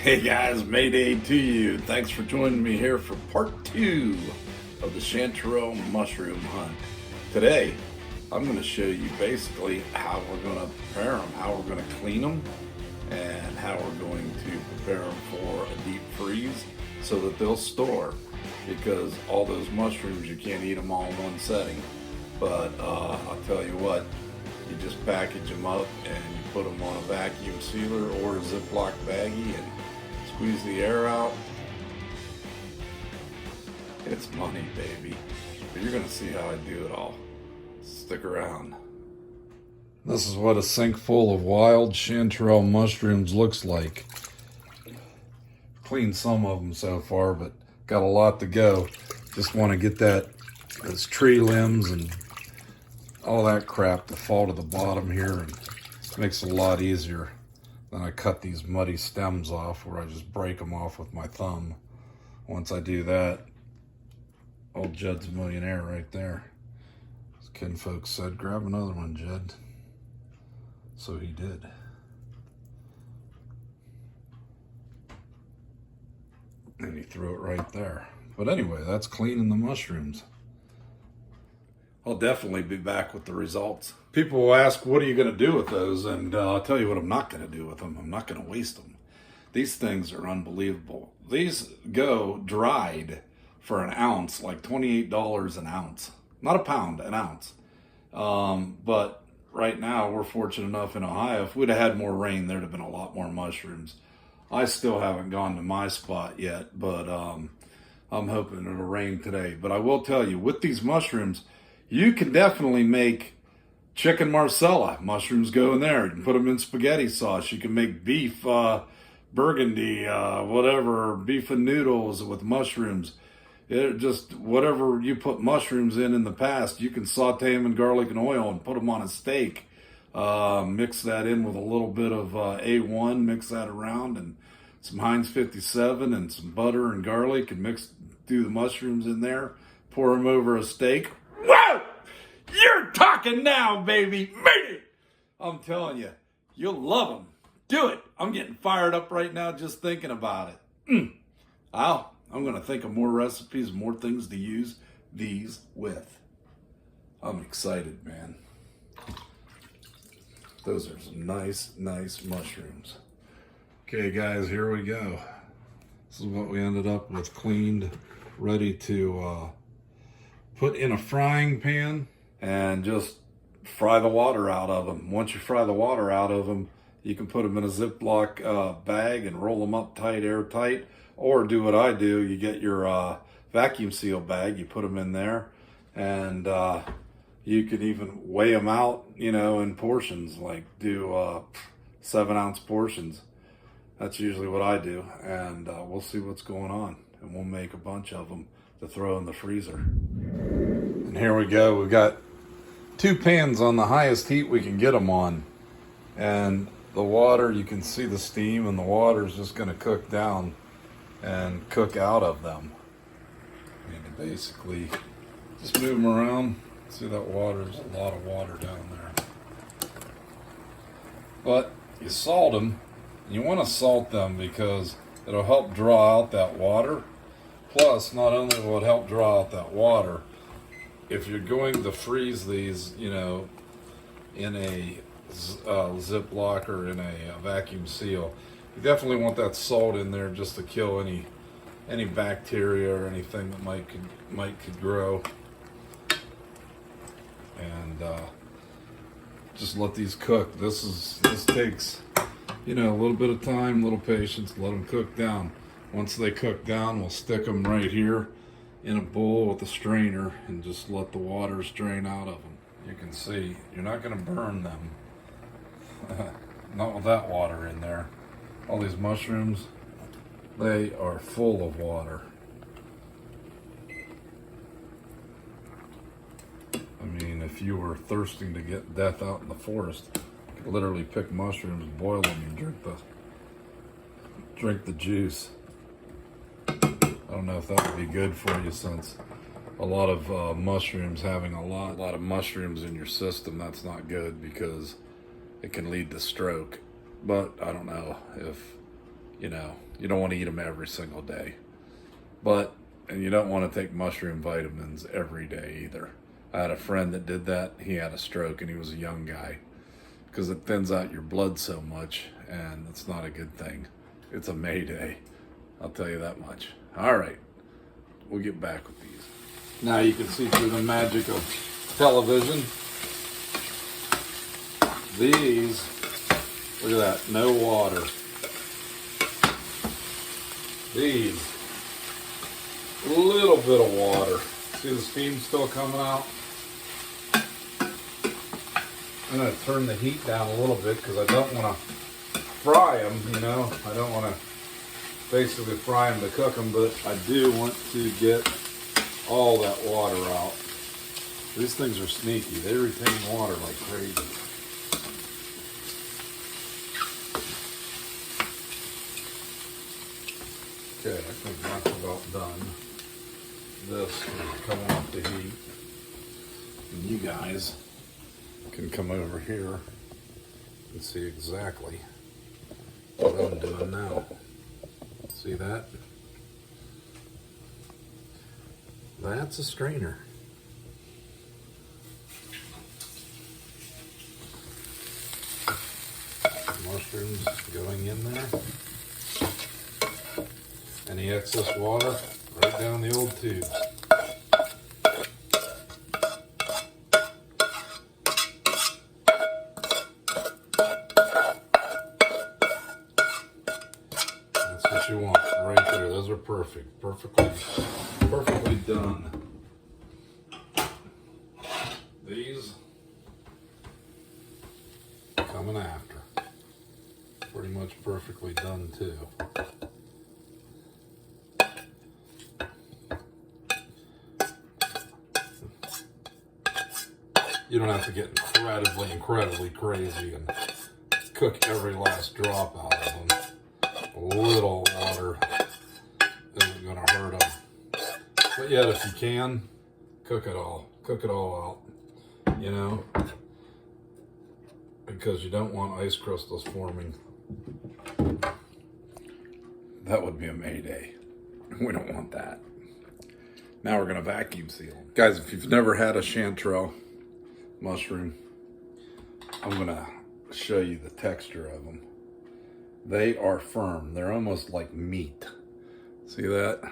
Hey guys, Mayday to you. Thanks for joining me here for part 2 of the Chanterelle mushroom hunt. Today, I'm going to show you basically how we're going to prepare them, how we're going to clean them, and how we're going to prepare them for a deep freeze so that they'll store. Because all those mushrooms, you can't eat them all in one setting. But I'll tell you what, you just package them up and you put them on a vacuum sealer or a Ziploc baggie and squeeze the air out. It's money, baby. But you're gonna see how I do it all. Stick around. This is what a sink full of wild chanterelle mushrooms looks like. Cleaned some of them so far, but got a lot to go. Just want to get those tree limbs and all that crap to fall to the bottom here, and it makes it a lot easier. Then I cut these muddy stems off where I just break them off with my thumb. Once I do that, old Jed's a millionaire right there. As Ken folks said, grab another one, Jed. So he did. And he threw it right there. But anyway, that's cleaning the mushrooms. I'll definitely be back with the results. People will ask, what are you going to do with those? And I'll tell you what I'm not going to do with them. I'm not going to waste them. These things are unbelievable. These go dried for an ounce, like $28 an ounce. Not a pound, an ounce. But right now, we're fortunate enough in Ohio. If we'd have had more rain, there'd have been a lot more mushrooms. I still haven't gone to my spot yet, but I'm hoping it'll rain today. But I will tell you, with these mushrooms, you can definitely make chicken marsala. Mushrooms go in there. You can put them in spaghetti sauce. You can make beef burgundy, whatever, beef and noodles with mushrooms. Just whatever you put mushrooms in the past, you can saute them in garlic and oil and put them on a steak. Mix that in with a little bit of A1, mix that around, and some Heinz 57 and some butter and garlic, and do the mushrooms in there. Pour them over a steak. Whoa! You're talking now, baby. Made it! I'm telling you, you'll love them. Do it. I'm getting fired up right now just thinking about it. I'm going to think of more recipes, more things to use these with. I'm excited, man. Those are some nice mushrooms. Okay, guys, here we go. This is what we ended up with, cleaned, ready to put in a frying pan and just fry the water out of them. Once you fry the water out of them, you can put them in a Ziploc bag and roll them up tight, airtight, or do what I do. You get your vacuum seal bag, you put them in there, and you can even weigh them out, in portions, like do 7-ounce portions. That's usually what I do, and we'll see what's going on, and we'll make a bunch of them to throw in the freezer. And here we go. We've got 2 pans on the highest heat we can get them on, and the water, you can see the steam, and the water is just going to cook down and cook out of them. And basically just move them around. See that water? There's a lot of water down there. But you salt them. You want to salt them because it'll help draw out that water. Plus, not only will it help draw out that water, if you're going to freeze these, in a Ziploc or in a vacuum seal, you definitely want that salt in there just to kill any bacteria or anything that could grow. And just let these cook. This takes a little bit of time, a little patience. Let them cook down. Once they cook down, we'll stick them right here in a bowl with a strainer and just let the water strain out of them. You can see you're not going to burn them. Not with that water in there. All these mushrooms, they are full of water. I mean, if you were thirsting to get death out in the forest, you could literally pick mushrooms, boil them, and drink the juice. I don't know if that would be good for you, since a lot of mushrooms, having a lot of mushrooms in your system, that's not good because it can lead to stroke. But I don't know if You know, you don't want to eat them every single day. And you don't want to take mushroom vitamins every day either. I had a friend that did that. He had a stroke and he was a young guy because it thins out your blood so much, and it's not a good thing. It's a mayday, I'll tell you that much. All right, we'll get back with these. Now you can see through the magic of television. These, look at that, no water. These, a little bit of water. See the steam still coming out? I'm going to turn the heat down a little bit because I don't want to fry them, you know. I don't want to basically fry them to cook them, but I do want to get all that water out. These things are sneaky. They retain water like crazy. Okay, I think that's about done. This is coming off the heat. And you guys can come over here and see exactly what I'm doing now. See that? That's a strainer. Mushrooms going in there. Any excess water, right down the old tubes. That's what you want, right there. Those are perfect, perfectly done. These coming after. Pretty much perfectly done too. You don't have to get incredibly crazy and cook every last drop out of them. A little water isn't going to hurt them. But yet, if you can, cook it all out, you know, because you don't want ice crystals forming. That would be a mayday. We don't want that. Now we're going to vacuum seal them. Guys, if you've never had a chanterelle mushroom, I'm going to show you the texture of them. They are firm. They're almost like meat. See that?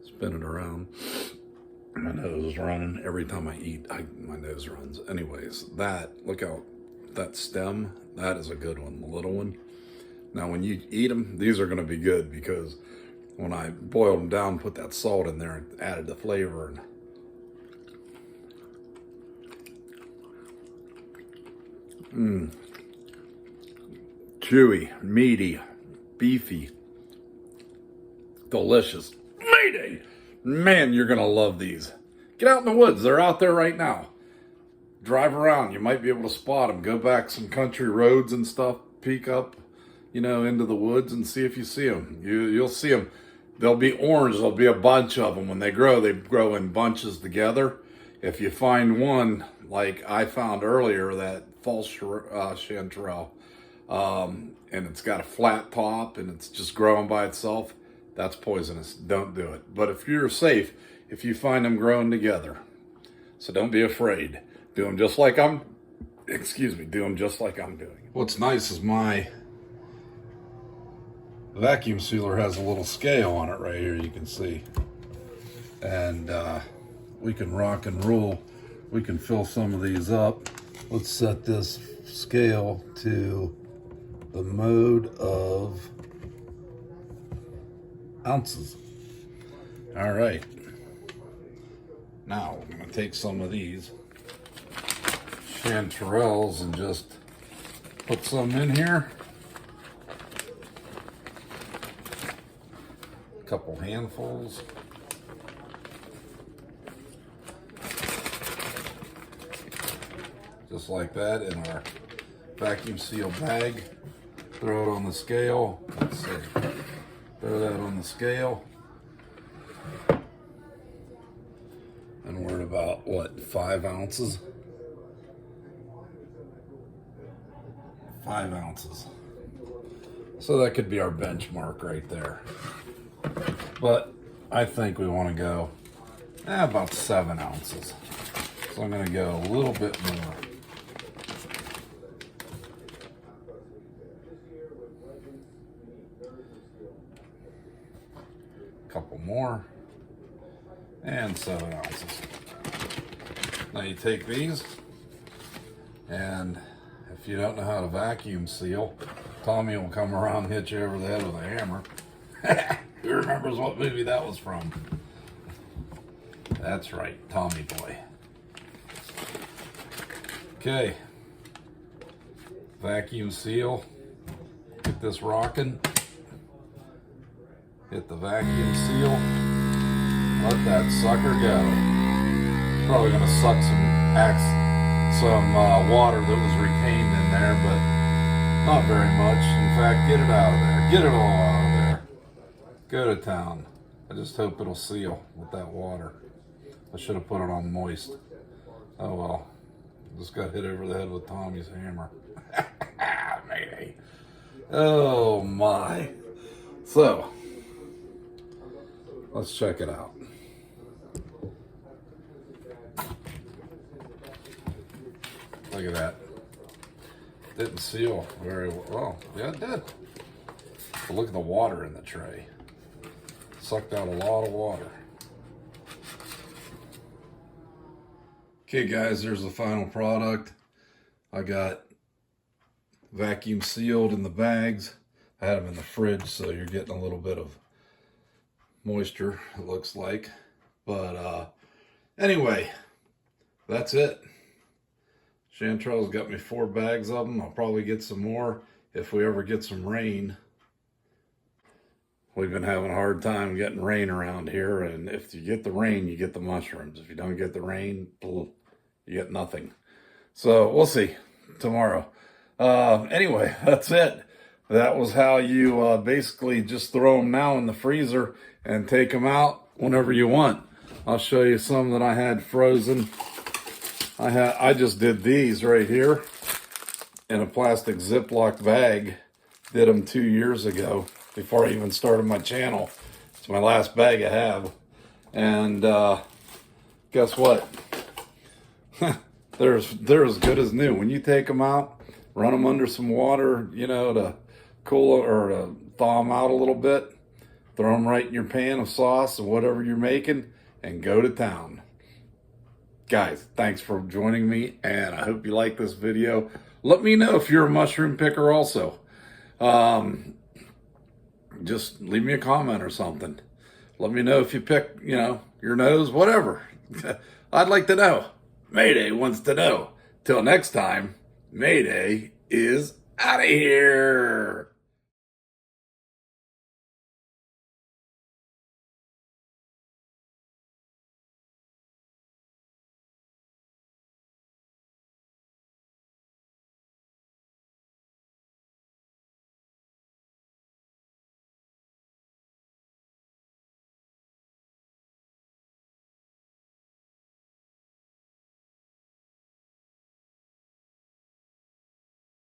Spin it around. My nose is running. Every time I eat, my nose runs. Anyways, look out, that stem, that is a good one, the little one. Now when you eat them, these are going to be good because when I boiled them down, put that salt in there and added the flavor. And chewy, meaty, beefy, delicious. Mayday! Man, you're gonna love these. Get out in the woods. They're out there right now. Drive around. You might be able to spot them. Go back some country roads and stuff. Peek up, you know, into the woods and see if you see them. You'll see them. They'll be orange. There'll be a bunch of them. When they grow in bunches together. If you find one, like I found earlier, that false chanterelle, and it's got a flat top and it's just growing by itself, that's poisonous. Don't do it. But if you're safe, if you find them growing together, so don't be afraid. Do them just like I'm doing. What's nice is my vacuum sealer has a little scale on it right here, you can see. And we can rock and roll. We can fill some of these up. Let's set this scale to the mode of ounces. All right. Now I'm gonna take some of these chanterelles and just put some in here. A couple handfuls. Just like that in our vacuum seal bag. Throw it on the scale. Let's see. Throw that on the scale. And we're at about, what, 5 ounces? 5 ounces. So that could be our benchmark right there. But I think we want to go about 7 ounces. So I'm going to go a little bit more. A couple more. And 7 ounces. Now you take these, and if you don't know how to vacuum seal, Tommy will come around and hit you over the head with a hammer. Who remembers what movie that was from? That's right, Tommy Boy. Okay. Vacuum seal. Get this rocking. Hit the vacuum seal. Let that sucker go. Probably going to suck some water that was retained in there, but not very much. In fact, get it out of there. Get it all out of there. Go to town. I just hope it'll seal with that water. I should have put it on moist. Oh well. Just got hit over the head with Tommy's hammer. Mayday. Oh my. So, let's check it out. Look at that. Didn't seal very well. Well, yeah, it did. But look at the water in the tray. Sucked out a lot of water. Okay guys, there's the final product. I got vacuum sealed in the bags. I had them in the fridge, so you're getting a little bit of moisture, it looks like. But anyway, that's it. Chanterelle's got me 4 bags of them. I'll probably get some more if we ever get some rain. We've been having a hard time getting rain around here, and if you get the rain, you get the mushrooms. If you don't get the rain, you get nothing. So we'll see tomorrow. Anyway, that's it. That was how you basically just throw them now in the freezer and take them out whenever you want. I'll show you some that I had frozen. I just did these right here in a plastic Ziploc bag. Did them 2 years ago before I even started my channel. It's my last bag I have. And guess what? they're as good as new. When you take them out, run them under some water, you know, to cool or to thaw them out a little bit. Throw them right in your pan of sauce or whatever you're making and go to town. Guys, thanks for joining me, and I hope you like this video. Let me know if you're a mushroom picker also. Just leave me a comment or something. Let me know if you pick, you know, your nose, whatever. I'd like to know. Mayday wants to know. Till next time, Mayday is out of here.